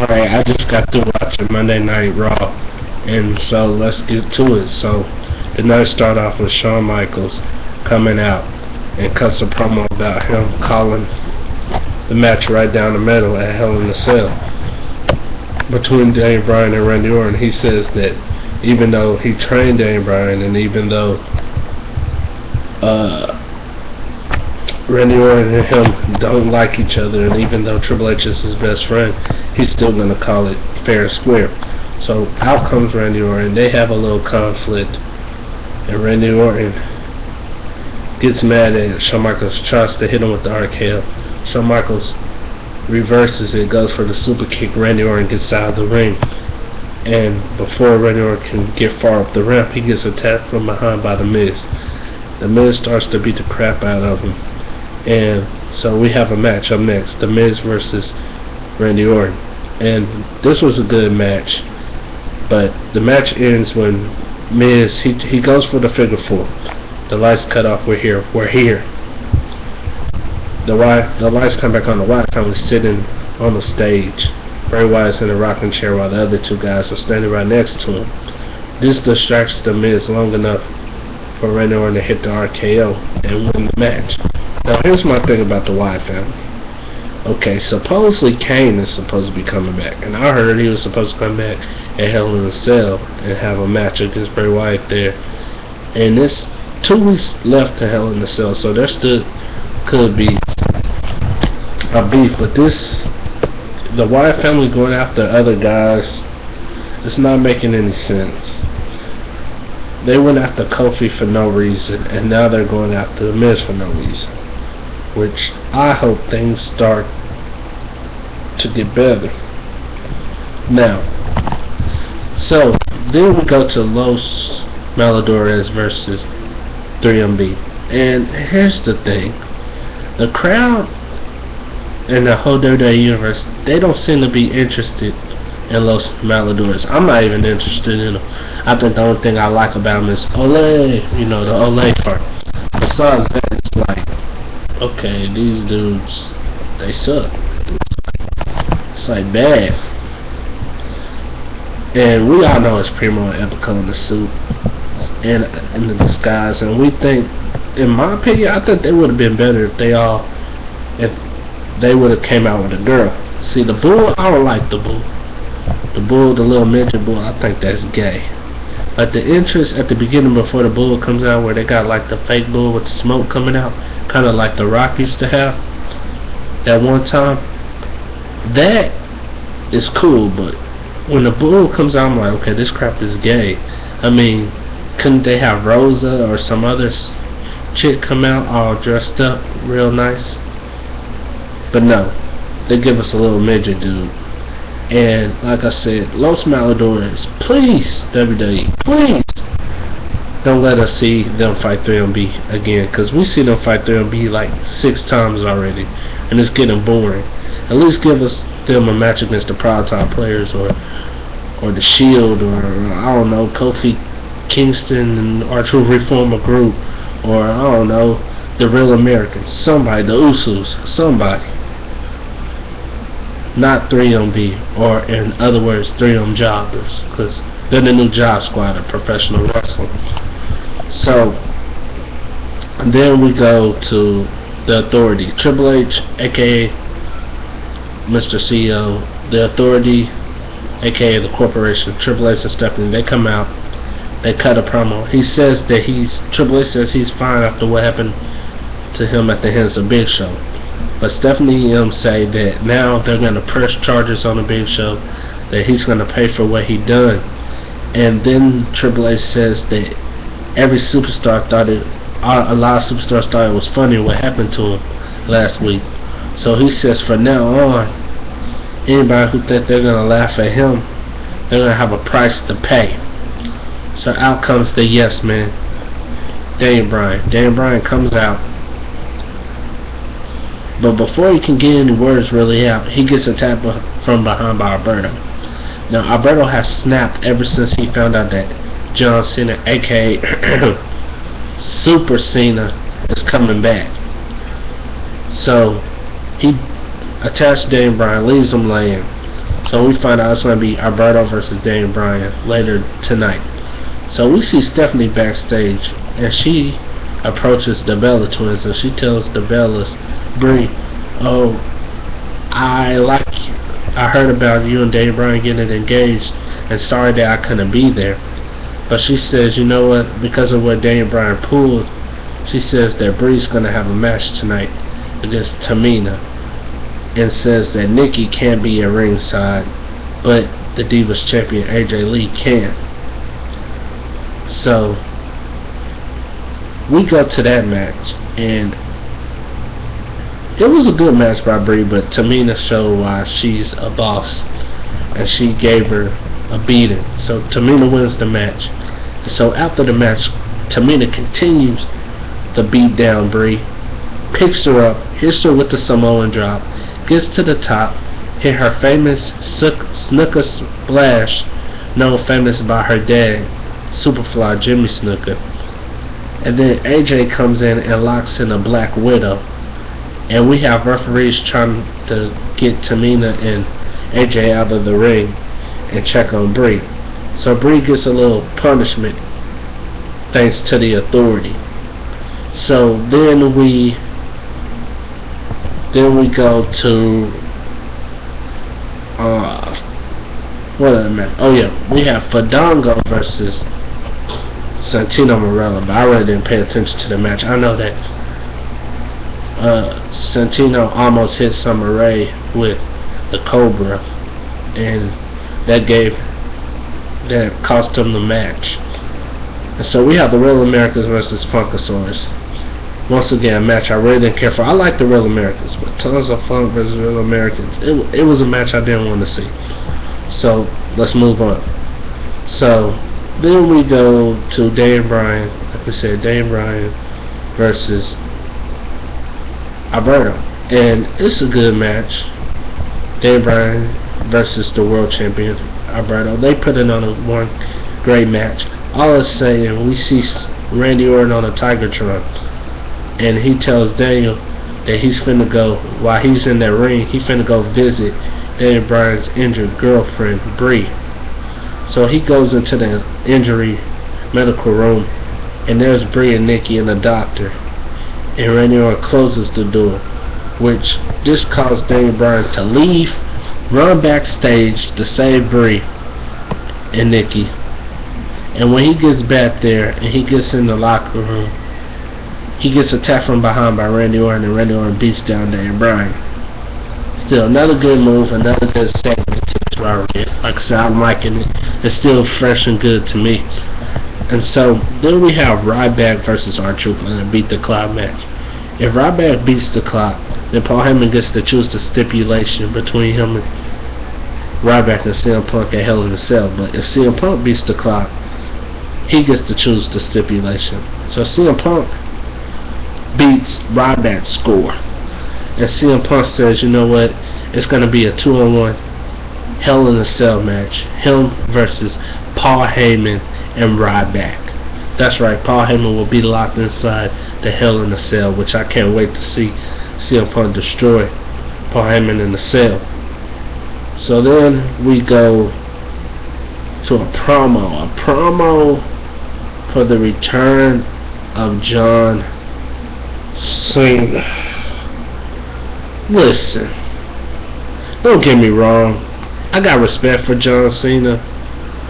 Alright, I just got through watching Monday Night Raw, and so let's get to it. So, the night started off with Shawn Michaels coming out and cuts a promo about him calling the match right down the middle at Hell in a Cell between Daniel Bryan and Randy Orton. He says that even though he trained Daniel Bryan and even though Randy Orton and him don't like each other, and even though Triple H is his best friend, he's still going to call it fair and square. So out comes Randy Orton. They have a little conflict, and Randy Orton gets mad at Shawn Michaels, tries to hit him with the RKO. Shawn Michaels reverses it, goes for the super kick. Randy Orton gets out of the ring, and before Randy Orton can get far up the ramp, he gets attacked from behind by The Miz. The Miz starts to beat the crap out of him, and so we have a match up next, The Miz versus Randy Orton. And this was a good match, but the match ends when Miz, he goes for the figure four. The lights cut off, we're here. The lights come back on. The Wyatt family sitting on the stage. Bray Wyatt's in a rocking chair while the other two guys are standing right next to him. This distracts The Miz long enough for Randy Orton to hit the RKO and win the match. Now here's my thing about the Wyatt family. Okay, supposedly Kane is supposed to be coming back, and I heard he was supposed to come back at Hell in a Cell and have a match against Bray Wyatt there. And it's 2 weeks left to Hell in a Cell, so there still could be a beef. But the Wyatt family going after other guys, it's not making any sense. They went after Kofi for no reason, and now they're going after The Miz for no reason, which I hope things start to get better. Now, so then we go to Los Matadores versus 3MB, and here's the thing: the crowd in the whole WWE universe, they don't seem to be interested in Los Matadores. I'm not even interested in them. I think the only thing I like about them is Ole, the Ole part. Besides that, it's like, okay, these dudes, they suck. It's like bad. And we all know it's Primo and Epico in the suit and in the disguise, and we think, in my opinion, I think they would have been better if they would have came out with a girl. See, the Bull, I don't like the Bull. The Bull, the little midget Bull, I think that's gay. Like the entrance at the beginning before the Bull comes out, where they got like the fake Bull with the smoke coming out, kind of like the Rock used to have at one time. That is cool, but when the Bull comes out, I'm like, okay, this crap is gay. I mean, couldn't they have Rosa or some other chick come out all dressed up real nice? But no, they give us a little midget dude. And like I said, Los Matadores, please, WWE, please don't let us see them fight 3MB again, because we see them fight 3MB like 6 times already, and it's getting boring. At least give us them a match against the Primetime Players, or the Shield, or I don't know, Kofi Kingston and our True Reformer group, or I don't know, the Real Americans, somebody, the Usos, somebody. Not 3MB, or in other words, 3M Jobbers, because they're the new job squad of professional wrestling. So, and then we go to the Authority. Triple H, aka Mr. CEO, the Authority, aka the corporation, Triple H and Stephanie, they come out, they cut a promo. He says that Triple H says he's fine after what happened to him at the hands of Big Show. But Stephanie and him say that now they're going to press charges on the Big Show, that he's going to pay for what he done. And then Triple H says that every superstar thought a lot of superstars thought it was funny what happened to him last week. So he says from now on, anybody who thinks they're going to laugh at him, they're going to have a price to pay. So out comes the yes man, Daniel Bryan. Daniel Bryan comes out. But before he can get any words really out, he gets attacked from behind by Alberto. Now, Alberto has snapped ever since he found out that John Cena, aka Super Cena, is coming back. So, he attacks Daniel Bryan, leaves him laying. So we find out it's going to be Alberto versus Daniel Bryan later tonight. So we see Stephanie backstage, and she approaches the Bella Twins, and she tells the Bellas, Brie, oh, I heard about you and Daniel Bryan getting engaged, and sorry that I couldn't be there. But she says, you know what, because of what Daniel Bryan pulled, she says that Brie's going to have a match tonight against Tamina, and says that Nikki can't be at ringside, but the Divas champion AJ Lee can. So we go to that match, and it was a good match by Brie, but Tamina showed why she's a boss, and she gave her a beating. So Tamina wins the match. And so after the match, Tamina continues to beat down Brie, picks her up, hits her with the Samoan drop, gets to the top, hit her famous Snuka splash, known famous by her dad, Superfly Jimmy Snuka. And then AJ comes in and locks in a Black Widow, and we have referees trying to get Tamina and AJ out of the ring and check on Brie. So Brie gets a little punishment thanks to the authority. So then we go to we have Fandango versus Santino Marella, but I really didn't pay attention to the match. I know that Santino almost hit Summer Rae with the Cobra, and that cost him the match. And so we have the Real Americans versus Funkasaurus. Once again, a match I really didn't care for. I like the Real Americans, but Tons of Funk versus Real Americans, it was a match I didn't want to see. So let's move on. So then we go to Daniel Bryan, like we said, Daniel Bryan versus Alberto, and it's a good match. Daniel Bryan versus the world champion Alberto. They put it on one great match. All I say, and we see Randy Orton on a Tigertron, and he tells Daniel that he's finna go, while he's in that ring, he finna go visit Daniel Bryan's injured girlfriend, Brie. So he goes into the injury medical room, and there's Brie and Nikki and the doctor, and Randy Orton closes the door, which this caused Daniel Bryan to leave, run backstage to save Brie and Nikki. And when he gets back there and he gets in the locker room, he gets attacked from behind by Randy Orton, and Randy Orton beats down Daniel Bryan. Still, another good move, another good segment to this rivalry. Like I said, I'm liking it. It's still fresh and good to me. And so, then we have Ryback versus R-Truth in a Beat the Clock match. If Ryback beats the Clock, then Paul Heyman gets to choose the stipulation between him and Ryback and CM Punk at Hell in a Cell. But if CM Punk beats the Clock, he gets to choose the stipulation. So CM Punk beats Ryback's score, and CM Punk says, you know what, it's going to be a 2-on-1 Hell in a Cell match, him versus Paul Heyman and Ryback. That's right, Paul Heyman will be locked inside the Hell in a Cell, which I can't wait to see CM Punk destroy Paul Heyman in the cell. So then we go to a promo for the return of John Cena. Listen, don't get me wrong, I got respect for John Cena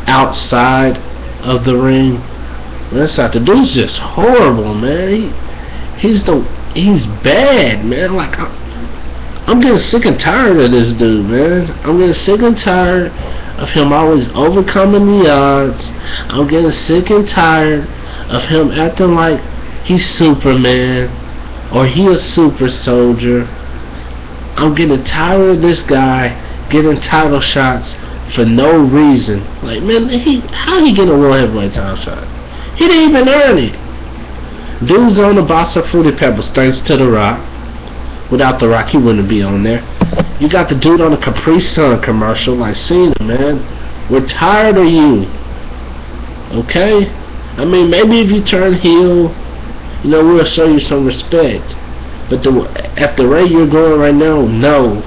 outside of the ring, but inside, the dude's just horrible, man. He's bad, man. Like, I'm getting sick and tired of this dude, man. I'm getting sick and tired of him always overcoming the odds. I'm getting sick and tired of him acting like he's Superman or he a super soldier. I'm getting tired of this guy getting title shots for no reason. Like, man, how he get a World Heavyweight title shot? He didn't even earn it. Dude's on a box of Fruity Pebbles thanks to The Rock. Without The Rock, he wouldn't be on there. You got the dude on a Capri Sun commercial. Like, Cena, man, we're tired of you. Okay? I mean, maybe if you turn heel, you know, we'll show you some respect. But at the rate you're going right now, no.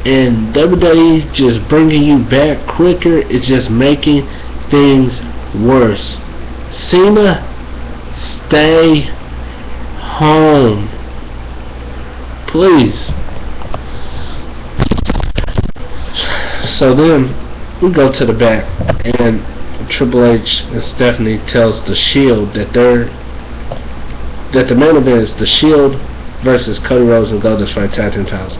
and WWE just bringing you back quicker is just making things worse. Cena, stay home, please. So then we go to the back, and Triple H and Stephanie tells the Shield that the main event is the Shield versus Cody Rhodes and Goldust for tag team titles.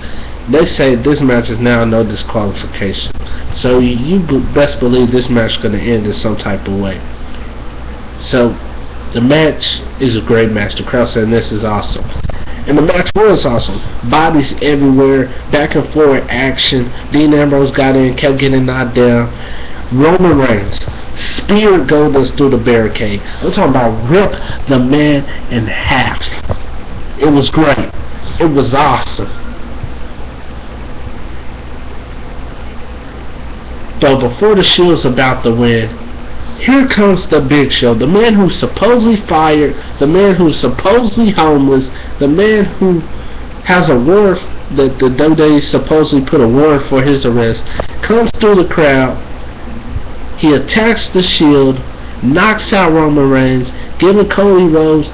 They say this match is now no disqualification, so you best believe this match is going to end in some type of way. So the match is a great match. The crowd said this is awesome, and the match was awesome. Bodies everywhere, back and forth action. Dean Ambrose got in, kept getting knocked down. Roman Reigns speared Goldust through the barricade. I'm talking about rip the man in half. It was great. It was awesome. But before the Shield's about to win, here comes the Big Show, the man who's supposedly fired, the man who's supposedly homeless, the man who has a warrant that the WWE supposedly put a warrant for his arrest, comes through the crowd. He attacks the Shield, knocks out Roman Reigns, giving Cody Rhodes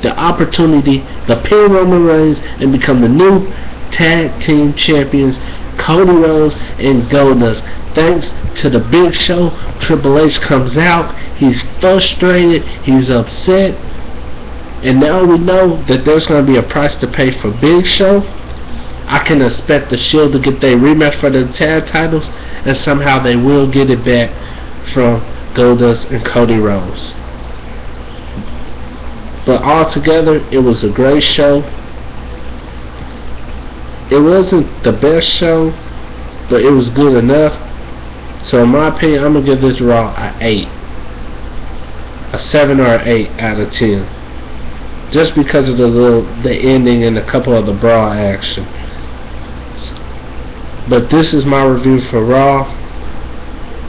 the opportunity to pin Roman Reigns and become the new tag team champions, Cody Rhodes and Goldust. Thanks to the Big Show, Triple H comes out. He's frustrated, he's upset, and now we know that there's going to be a price to pay for Big Show. I can expect the Shield to get their rematch for the tag titles, and somehow they will get it back from Goldust and Cody Rhodes. But altogether, it was a great show. It wasn't the best show, but it was good enough. So in my opinion, I'm going to give this Raw an 8. A 7 or an 8 out of 10. Just because of the ending and a couple of the brawl action. But this is my review for Raw.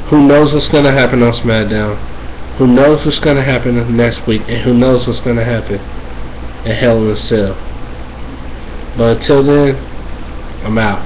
Who knows what's going to happen on SmackDown? Who knows what's going to happen next week? And who knows what's going to happen at Hell in a Cell? But until then, I'm out.